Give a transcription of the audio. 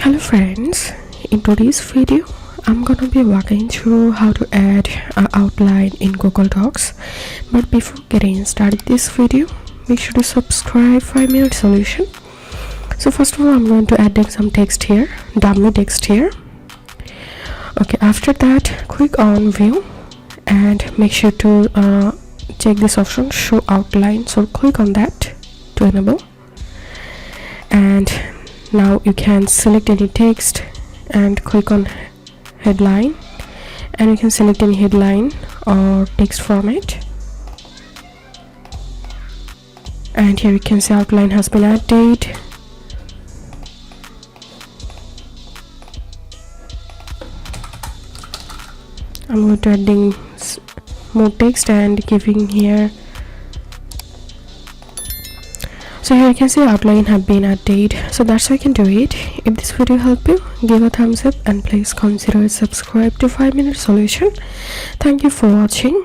Hello friends, in today's video I'm gonna be walking through how to add an outline in Google Docs. But before getting started this video, make sure to subscribe 5-minute solution. So first of all, I'm going to add some text here, dummy text here. Okay, after that click on view and make sure to check this option, show outline. So click on that to enable, and now you can select any text and click on headline, and you can select any headline or text format, and here you can see outline has been added. I'm going to adding more text and giving here. So here you can see outline have been added. So that's how you can do it. If this video helped you, give a thumbs up and please consider subscribe to 5-minute solution. Thank you for watching.